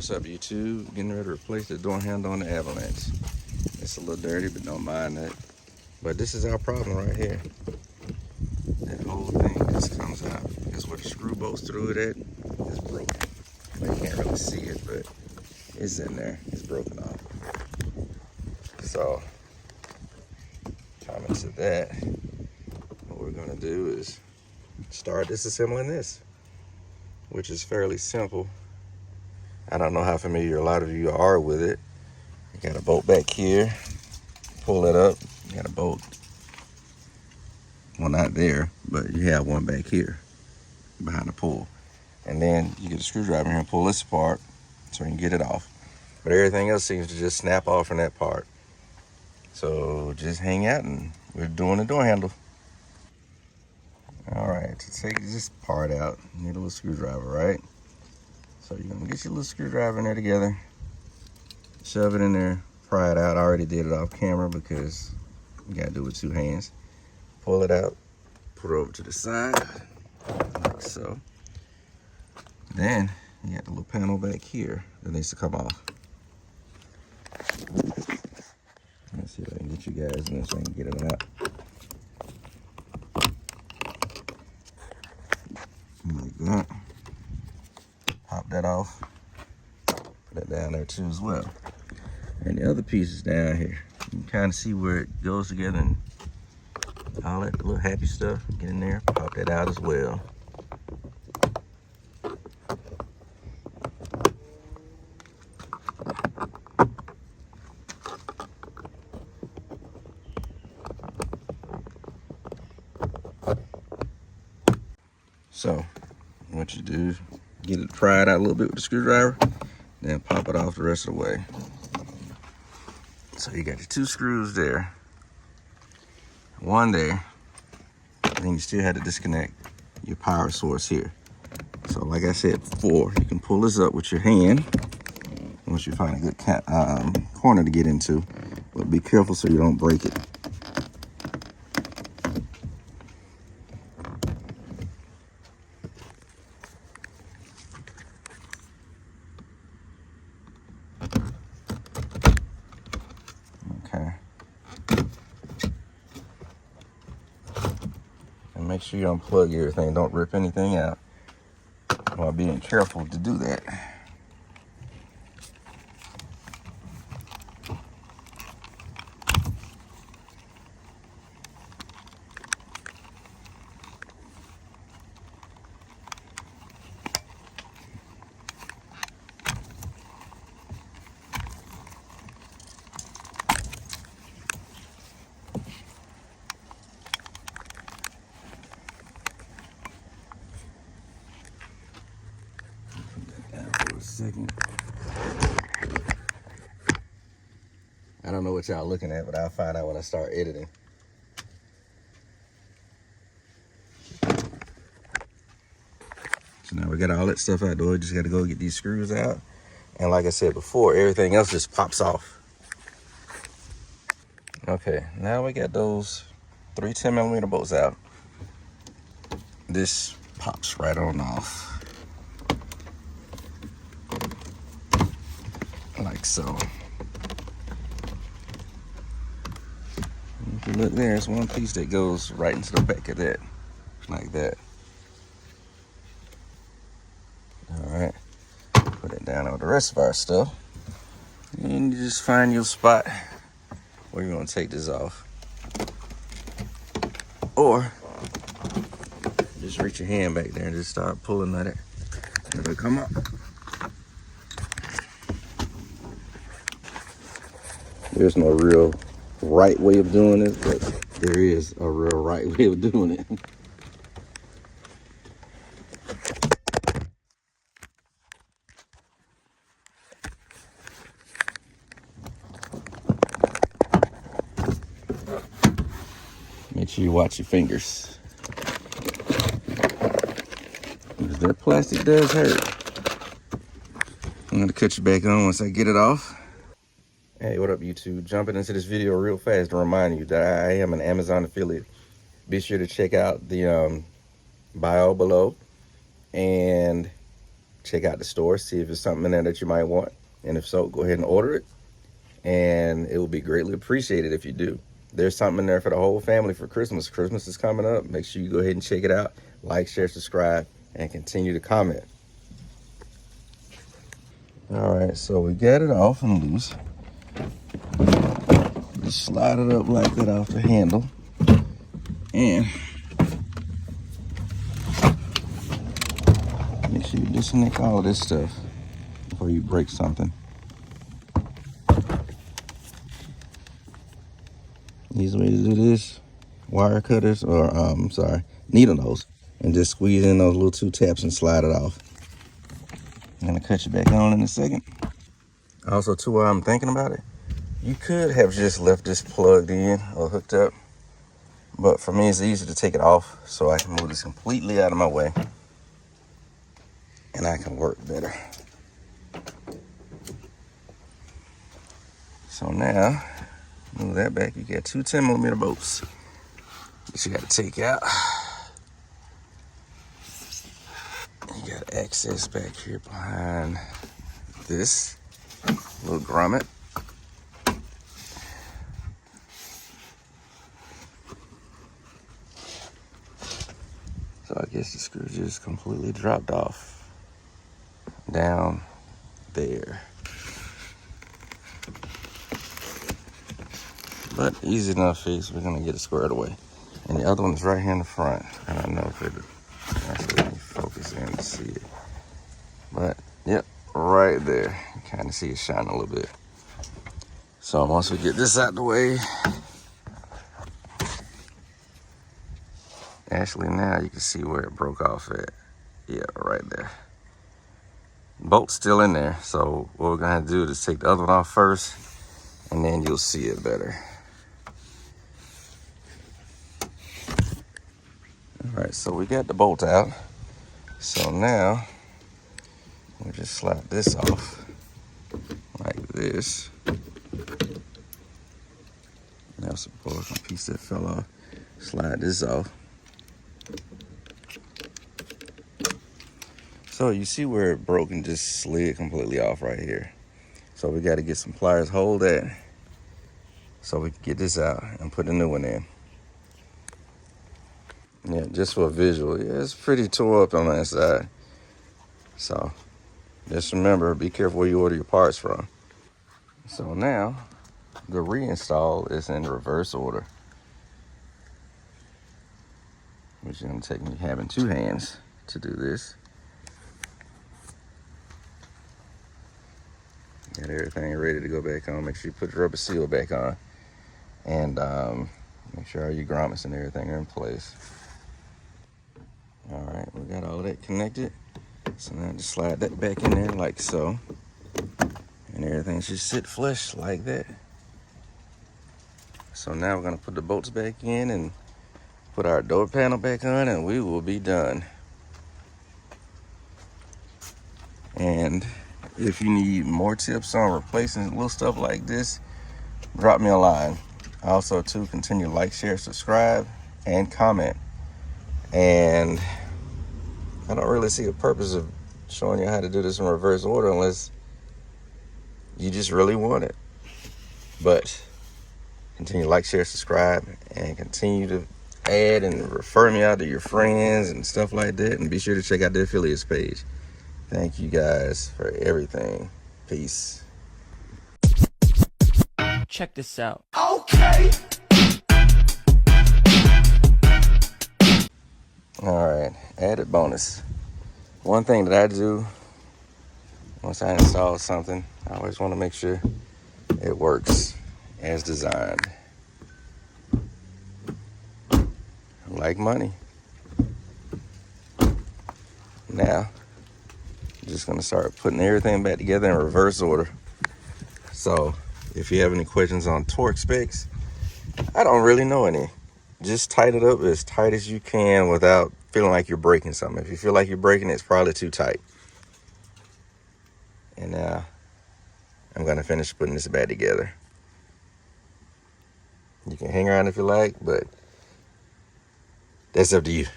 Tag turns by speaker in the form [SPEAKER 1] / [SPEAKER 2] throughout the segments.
[SPEAKER 1] What's up, YouTube? Getting ready to replace the door handle on the Avalanche. It's a little dirty, but don't mind that. But this is our problem right here. That whole thing just comes out. That's where the screw bolts through it at. It's broken. Well, you can't really see it, but it's in there. It's broken off. So, coming to that, what we're gonna do is start disassembling this, which is fairly simple. I don't know how familiar a lot of you are with it. You got a bolt back here, pull it up. You got a bolt, well, not there, but you have one back here behind the pull. And then you get a screwdriver here and pull this apart so you can get it off. But everything else seems to just snap off from that part. So just hang out and we're doing the door handle. All right, to take this part out, you need a little screwdriver, right? So you're gonna get your little screwdriver in there together, shove it in there, pry it out. I already did it off camera because you gotta do it with two hands. Pull it out, put it over to the side, like so. Then you got the little panel back here that needs to come off. Let's see if I can get you guys in this so I can get it out. Like that. Pop that off. Put that down there too as well. And the other piece is down here. You can kind of see where it goes together and all that little happy stuff. Get in there, pop that out as well. So, what you do, get it pried out a little bit with the screwdriver, then pop it off the rest of the way. So you got your two screws there, one there, then you still had to disconnect your power source here. So like I said before, you can pull this up with your hand once you find a good corner to get into, but be careful so you don't break it. Okay. And make sure you unplug everything. Don't rip anything out while being careful to do that. Second. I don't know what y'all looking at, but I'll find out when I start editing. So now we got all that stuff out the way. Just got to go get these screws out. And like I said before, everything else just pops off. Okay, now we got those 3 10mm bolts out. This pops right on off. Like so. If you look there, there's one piece that goes right into the back of that, like that. All right, put it down over the rest of our stuff, and you just find your spot where you're gonna take this off, or just reach your hand back there and just start pulling at it. It'll come up. There's no real right way of doing it, but there is a real right way of doing it. Make sure you watch your fingers, because that plastic does hurt. I'm gonna cut you back on once I get it off. Hey, what up, YouTube? Jumping into this video real fast to remind you that I am an Amazon affiliate. Be sure to check out the bio below and check out the store, see if there's something in there that you might want. And if so, go ahead and order it. And it will be greatly appreciated if you do. There's something in there for the whole family for Christmas. Christmas is coming up. Make sure you go ahead and check it out. Like, share, subscribe, and continue to comment. All right, so we got it off and loose. Just slide it up like that off the handle. And make sure you disconnect all of this stuff before you break something. Easy way to do this, wire cutters or needle nose, and just squeeze in those little 2 taps and slide it off. I'm gonna cut you back on in a second. Also too, while I'm thinking about it, you could have just left this plugged in or hooked up, but for me it's easier to take it off so I can move this completely out of my way and I can work better. So now, move that back. You got 2 10mm bolts that you got to take out. You got access back here behind this little grommet. So I guess the screw just completely dropped off down there. But easy enough fix. We're gonna get it squared away. And the other one's right here in the front. I don't know if it actually, let me focus in to see it. But yep, right there. You kind of see it shine a little bit. So once we get this out the way, actually now you can see where it broke off at. Yeah, right there. Bolt's still in there. So what we're gonna have to do is take the other one off first, and then you'll see it better. All right, so we got the bolt out. So now we'll just slide this off like this. That's a broken piece that fell off. Slide this off. So you see where it broke and just slid completely off right here. So we got to get some pliers, hold that, so we can get this out and put a new one in. Yeah, just for a visual. Yeah, it's pretty tore up on that side. So just remember, be careful where you order your parts from. So now the reinstall is in reverse order, which is going to take me having 2 hands to do this. Got everything ready to go back on. Make sure you put the rubber seal back on, and make sure all your grommets and everything are in place. All right, we got all of that connected. So now just slide that back in there like so, and everything should sit flush like that. So now we're gonna put the bolts back in and put our door panel back on, and we will be done. And if you need more tips on replacing little stuff like this, drop me a line. Also too, continue to like, share, subscribe, and comment. And I don't really see a purpose of showing you how to do this in reverse order unless you just really want it. But continue to like, share, subscribe, and continue to add and refer me out to your friends and stuff like that. And be sure to check out the affiliates page. Thank you guys for everything. Peace.
[SPEAKER 2] Check this out.
[SPEAKER 3] Okay.
[SPEAKER 1] All right, added bonus. One thing that I do once I install something, I always want to make sure it works as designed. Like money. Now, I'm just gonna start putting everything back together in reverse order. So, if you have any questions on torque specs, I don't really know any. Just tighten it up as tight as you can without feeling like you're breaking something. If you feel like you're breaking it, it's probably too tight. And now I'm gonna finish putting this back together. You can hang around if you like, but that's up to you.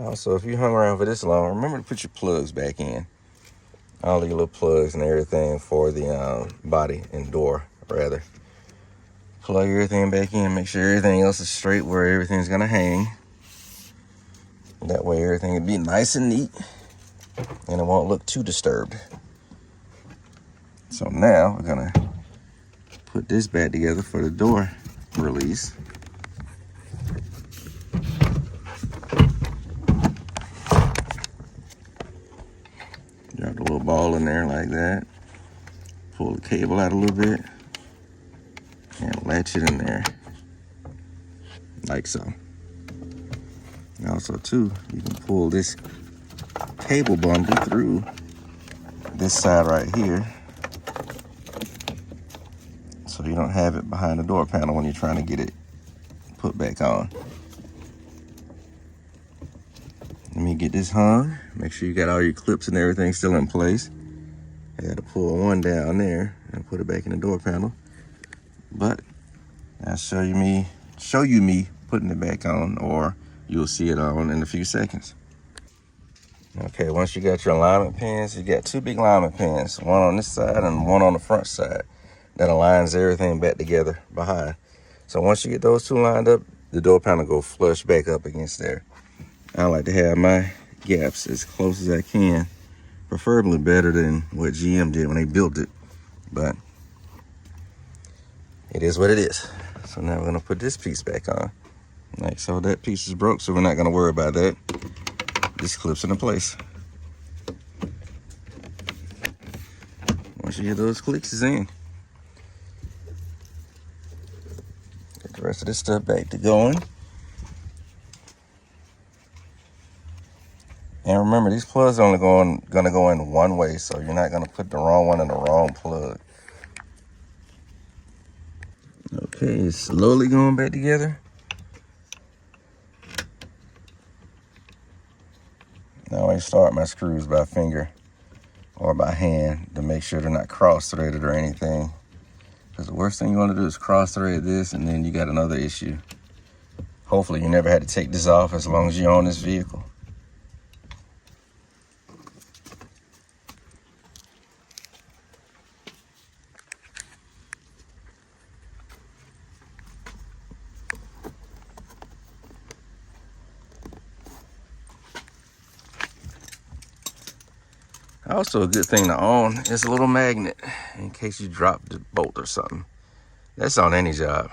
[SPEAKER 1] Also, if you hung around for this long, remember to put your plugs back in. All your little plugs and everything for the body and door, rather. Plug everything back in. Make sure everything else is straight where everything's going to hang. That way everything will be nice and neat. And it won't look too disturbed. So now we're going to put this back together for the door release. Drop the little ball in there like that. Pull the cable out a little bit. And latch it in there. Like so. And also too, you can pull this cable bundle through this side right here. So you don't have it behind the door panel when you're trying to get it put back on. Let me get this hung. Make sure you got all your clips and everything still in place. I got to pull one down there and put it back in the door panel. But I'll show you me putting it back on, or you'll see it on in a few seconds. Okay, once you got your alignment pins, you got two big alignment pins, one on this side and one on the front side. That aligns everything back together behind. So once you get those two lined up, the door panel go flush back up against there. I like to have my gaps as close as I can, preferably better than what GM did when they built it, but it is what it is. So now we're gonna put this piece back on. Like so, that piece is broke, so we're not gonna worry about that. This clips into place. Once you get those clicks in, get the rest of this stuff back to going. And remember, these plugs are only gonna go in one way, so you're not gonna put the wrong one in the wrong plug. Okay, it's slowly going back together. I always start my screws by finger or by hand to make sure they're not cross-threaded or anything. Because the worst thing you want to do is cross-thread this, and then you got another issue. Hopefully you never had to take this off as long as you own this vehicle. Also, a good thing to own is a little magnet in case you drop the bolt or something. That's on any job.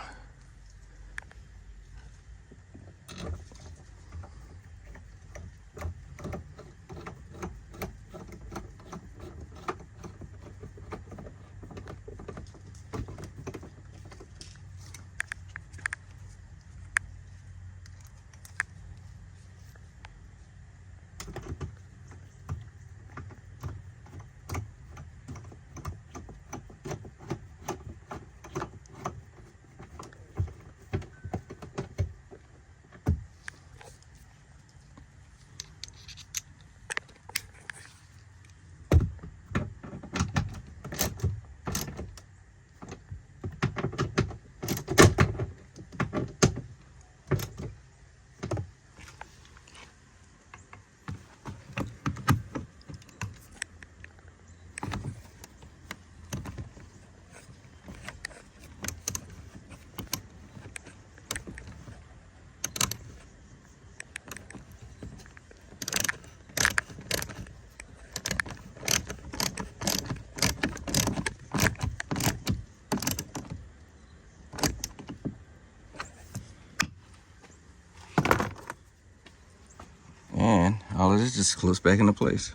[SPEAKER 1] And all of this just clips back into place.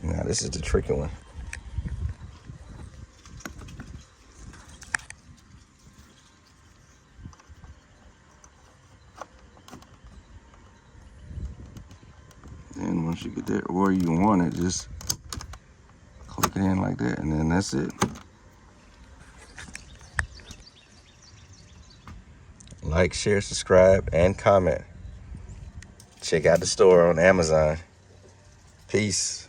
[SPEAKER 1] Now this is the tricky one. And once you get that where you want it, just click it in like that, and then that's it. Like, share, subscribe, and comment. Check out the store on Amazon. Peace.